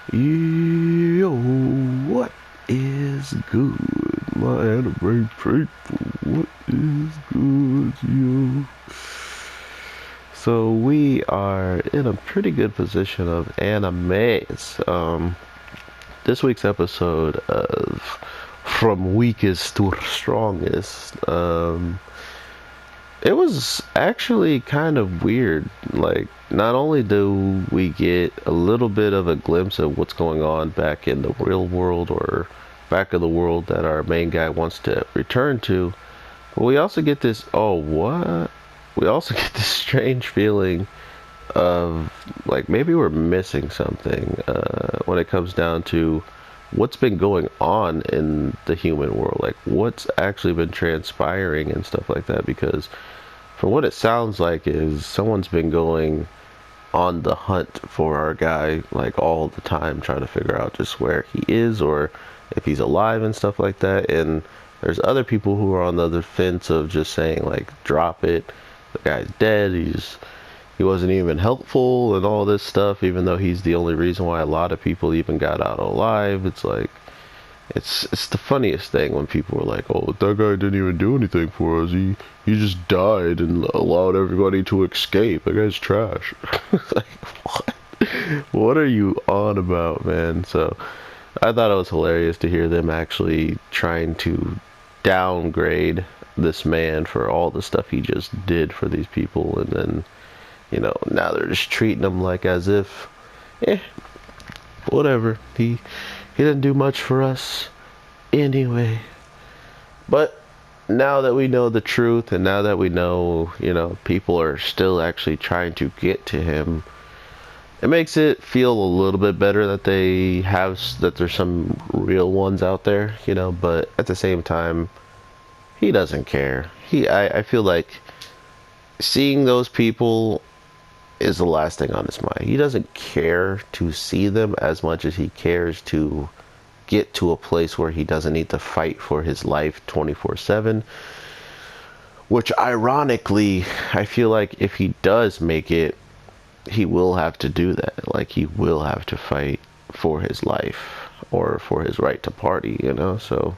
Yo, what is good, my anime people? What is good, yo? So we are in a pretty good position of animes. This week's episode of From Weakest to Strongest. It was actually kind of weird. Like, not only do we get a little bit of a glimpse of what's going on back in the real world or back of the world that our main guy wants to return to, but we also get this, oh, what? We also get this strange feeling of like maybe we're missing something when it comes down to what's been going on in the human world, like what's actually been transpiring and stuff like that, because from what it sounds like is someone's been going on the hunt for our guy like all the time, trying to figure out just where he is or if he's alive and stuff like that. And there's other people who are on the other fence of just saying like, drop it, the guy's dead, he wasn't even helpful and all this stuff, even though he's the only reason why a lot of people even got out alive. It's like, it's the funniest thing when people are like, "Oh, that guy didn't even do anything for us. He just died and allowed everybody to escape. That guy's trash." Like, what? What are you on about, man? So I thought it was hilarious to hear them actually trying to downgrade this man for all the stuff he just did for these people, and then, you know, now they're just treating him like as if, eh, whatever. He didn't do much for us anyway. But now that we know the truth, and now that we know, you know, people are still actually trying to get to him, it makes it feel a little bit better that that there's some real ones out there, you know. But at the same time, he doesn't care. I feel like seeing those people is the last thing on his mind. He doesn't care to see them as much as he cares to get to a place where he doesn't need to fight for his life 24/7. Which ironically, I feel like if he does make it, he will have to do that. Like, he will have to fight for his life or for his right to party, you know? So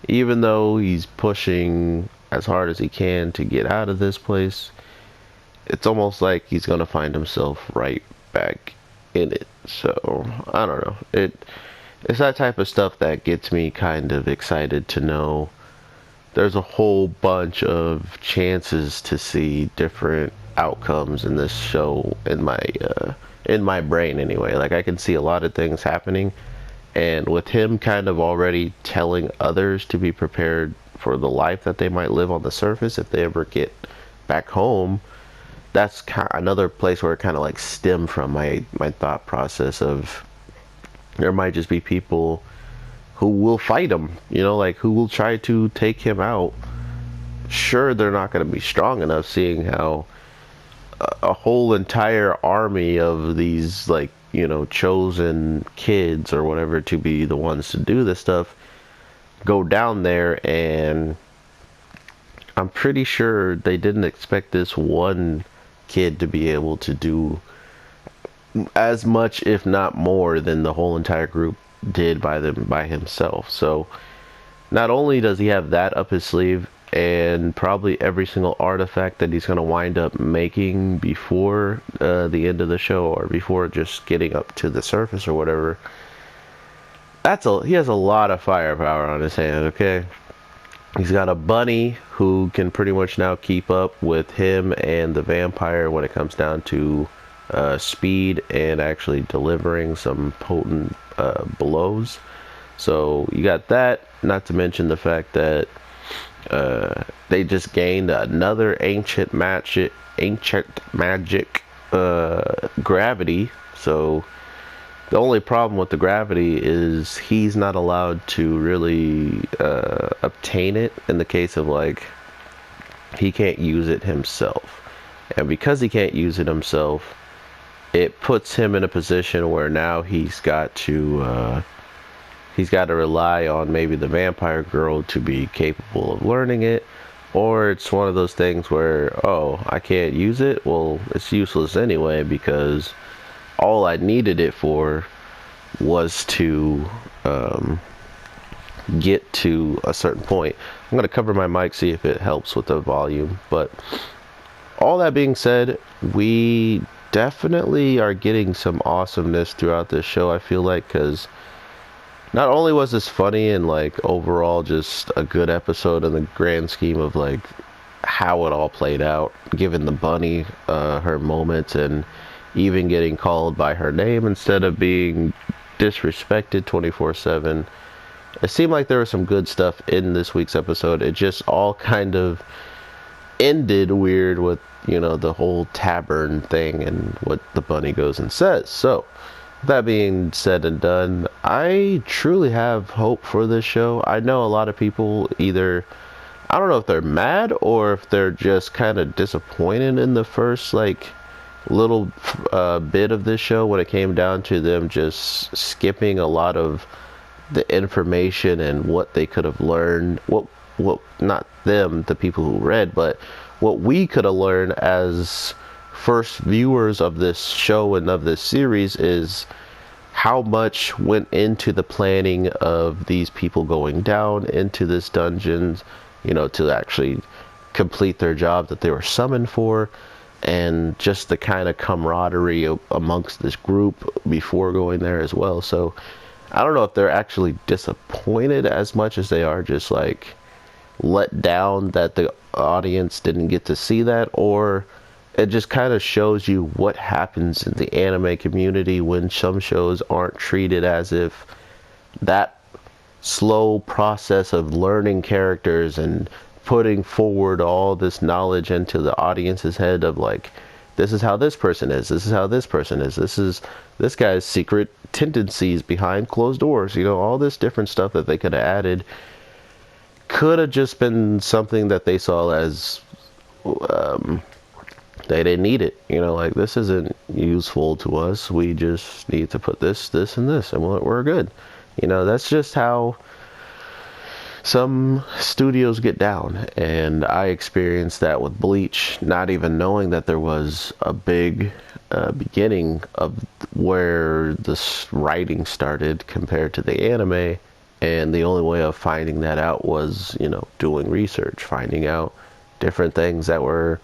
even though he's pushing as hard as he can to get out of this place, it's almost like he's gonna find himself right back in it. So I don't know. It's that type of stuff that gets me kind of excited to know there's a whole bunch of chances to see different outcomes in this show in my brain anyway. Like, I can see a lot of things happening, and with him kind of already telling others to be prepared for the life that they might live on the surface if they ever get back home, that's another place where it kind of like stemmed from my thought process of there might just be people who will fight him, you know, like who will try to take him out. Sure, they're not going to be strong enough, seeing how a whole entire army of these, like, you know, chosen kids or whatever to be the ones to do this stuff go down there, and I'm pretty sure they didn't expect this one kid to be able to do as much, if not more, than the whole entire group did by himself. So not only does he have that up his sleeve, and probably every single artifact that he's going to wind up making before the end of the show, or before just getting up to the surface or whatever, he has a lot of firepower on his hand. Okay, he's got a bunny who can pretty much now keep up with him and the vampire when it comes down to speed and actually delivering some potent blows. So you got that, not to mention the fact that they just gained another ancient magic gravity. So the only problem with the gravity is he's not allowed to really obtain it, in the case of, like, he can't use it himself. And because he can't use it himself, it puts him in a position where now he's got to rely on maybe the vampire girl to be capable of learning it. Or it's one of those things where, oh, I can't use it, well, it's useless anyway, because all I needed it for was to get to a certain point. I'm going to cover my mic, see if it helps with the volume. But all that being said, we definitely are getting some awesomeness throughout this show, I feel like, because not only was this funny and like overall just a good episode in the grand scheme of like how it all played out, given the bunny her moments and even getting called by her name instead of being disrespected 24/7. It seemed like there was some good stuff in this week's episode. It just all kind of ended weird with, you know, the whole tavern thing and what the bunny goes and says. So, that being said and done, I truly have hope for this show. I know a lot of people either, I don't know if they're mad or if they're just kind of disappointed in the first, like, little bit of this show when it came down to them just skipping a lot of the information and what they could have learned, what not them, the people who read, but what we could have learned as first viewers of this show and of this series is how much went into the planning of these people going down into this dungeon, you know, to actually complete their job that they were summoned for, and just the kind of camaraderie amongst this group before going there as well. So I don't know if they're actually disappointed as much as they are just like let down that the audience didn't get to see that, or it just kind of shows you what happens in the anime community when some shows aren't treated as if that slow process of learning characters and putting forward all this knowledge into the audience's head of like, this is how this person is, this is how this person is, this is this guy's secret tendencies behind closed doors, you know, all this different stuff that they could have added could have just been something that they saw as they didn't need it, you know, like this isn't useful to us, we just need to put this, this, and this, and we're good. You know, that's just how some studios get down, and I experienced that with Bleach, not even knowing that there was a big beginning of where this writing started compared to the anime, and the only way of finding that out was, you know, doing research, finding out different things that were,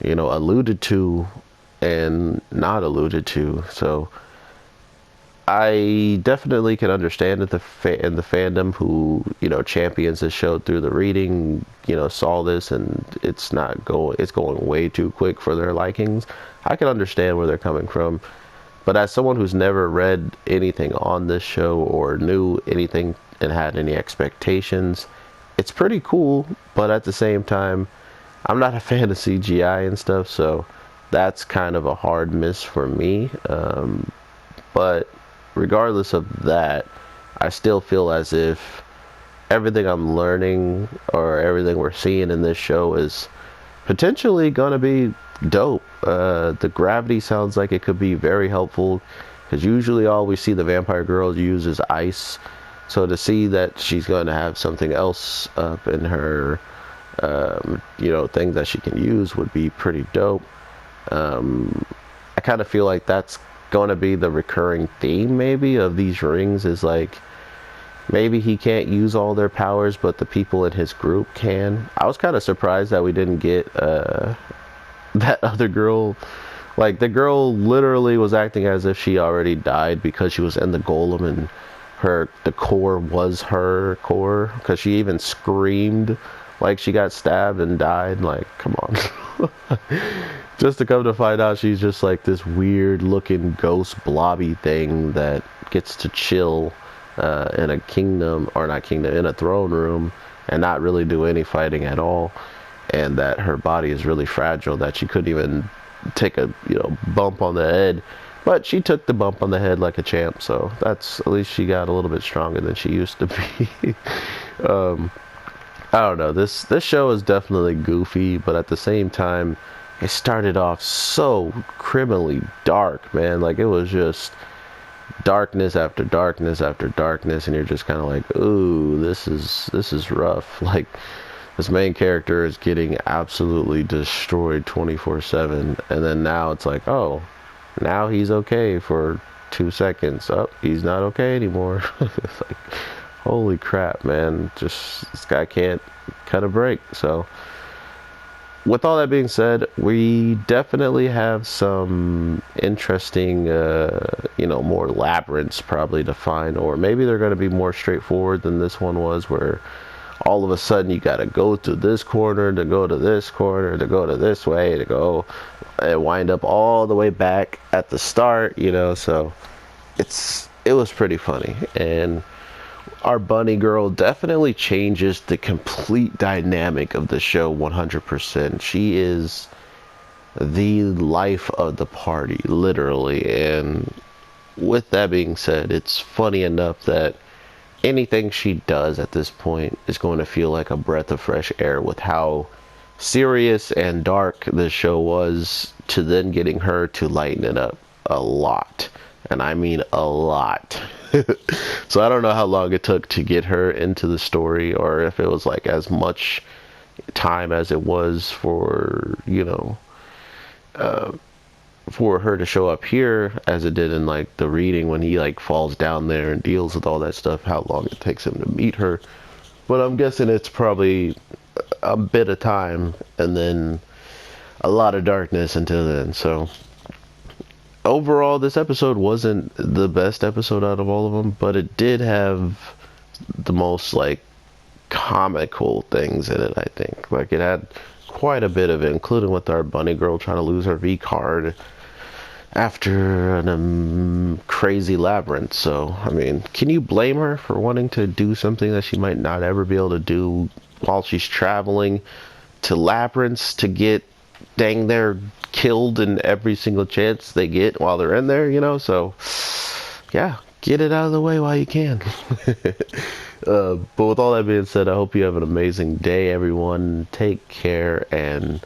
you know, alluded to and not alluded to. So I definitely can understand that in the fandom who, you know, champions this show through the reading, you know, saw this and it's going way too quick for their likings. I can understand where they're coming from. But as someone who's never read anything on this show or knew anything and had any expectations, it's pretty cool, but at the same time, I'm not a fan of CGI and stuff, so that's kind of a hard miss for me. But regardless of that, I still feel as if everything I'm learning or everything we're seeing in this show is potentially gonna be dope. The gravity sounds like it could be very helpful, because usually all we see the vampire girl use is ice. So to see that she's going to have something else up in her, you know, thing that she can use would be pretty dope. I kind of feel like that's going to be the recurring theme maybe of these rings, is like maybe he can't use all their powers, but the people in his group can. I was kind of surprised that we didn't get that other girl. Like, the girl literally was acting as if she already died because she was in the golem and the core was her core, because she even screamed like she got stabbed and died. Like, come on. Just to come to find out she's just like this weird looking ghost blobby thing that gets to chill in a kingdom, or not kingdom, in a throne room and not really do any fighting at all, and that her body is really fragile, that she couldn't even take a, you know, bump on the head. But she took the bump on the head like a champ, so that's, at least she got a little bit stronger than she used to be. I don't know, this show is definitely goofy, but at the same time, it started off so criminally dark, man. Like, it was just darkness after darkness after darkness, and you're just kind of like, ooh, this is rough. Like, this main character is getting absolutely destroyed 24/7, and then now it's like, oh, Now he's okay for 2 seconds. Up, he's not okay anymore. It's like, holy crap, man. Just, this guy can't cut a break. So, with all that being said, we definitely have some interesting, more labyrinths probably to find, or maybe they're going to be more straightforward than this one was, where all of a sudden you got to go to this corner, to go to this corner, to go to this way, to go and wind up all the way back at the start, so it was pretty funny. And our bunny girl definitely changes the complete dynamic of the show 100%. She is the life of the party, literally. And with that being said, it's funny enough that anything she does at this point is going to feel like a breath of fresh air with how serious and dark this show was, to then getting her to lighten it up a lot. And I mean a lot. So I don't know how long it took to get her into the story, or if it was like as much time as it was for, for her to show up here as it did in like the reading, when he like falls down there and deals with all that stuff, how long it takes him to meet her. But I'm guessing it's probably a bit of time and then a lot of darkness until then. So overall, this episode wasn't the best episode out of all of them, but it did have the most like comical things in it, I think. Like, it had quite a bit of it, including with our bunny girl trying to lose her V card after an crazy labyrinth. So, I mean, can you blame her for wanting to do something that she might not ever be able to do while she's traveling to labyrinths to get dang they're killed in every single chance they get while they're in there, so yeah, get it out of the way while you can. But with all that being said, I hope you have an amazing day, everyone. Take care, and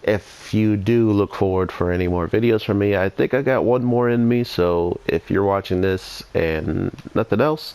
if you do look forward for any more videos from me, I think I got one more in me. So if you're watching this and nothing else,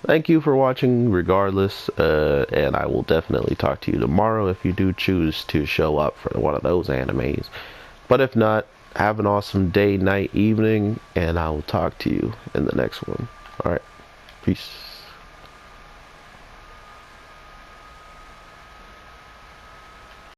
thank you for watching regardless, and I will definitely talk to you tomorrow if you do choose to show up for one of those animes. But if not, have an awesome day, night, evening, and I will talk to you in the next one. Alright, peace.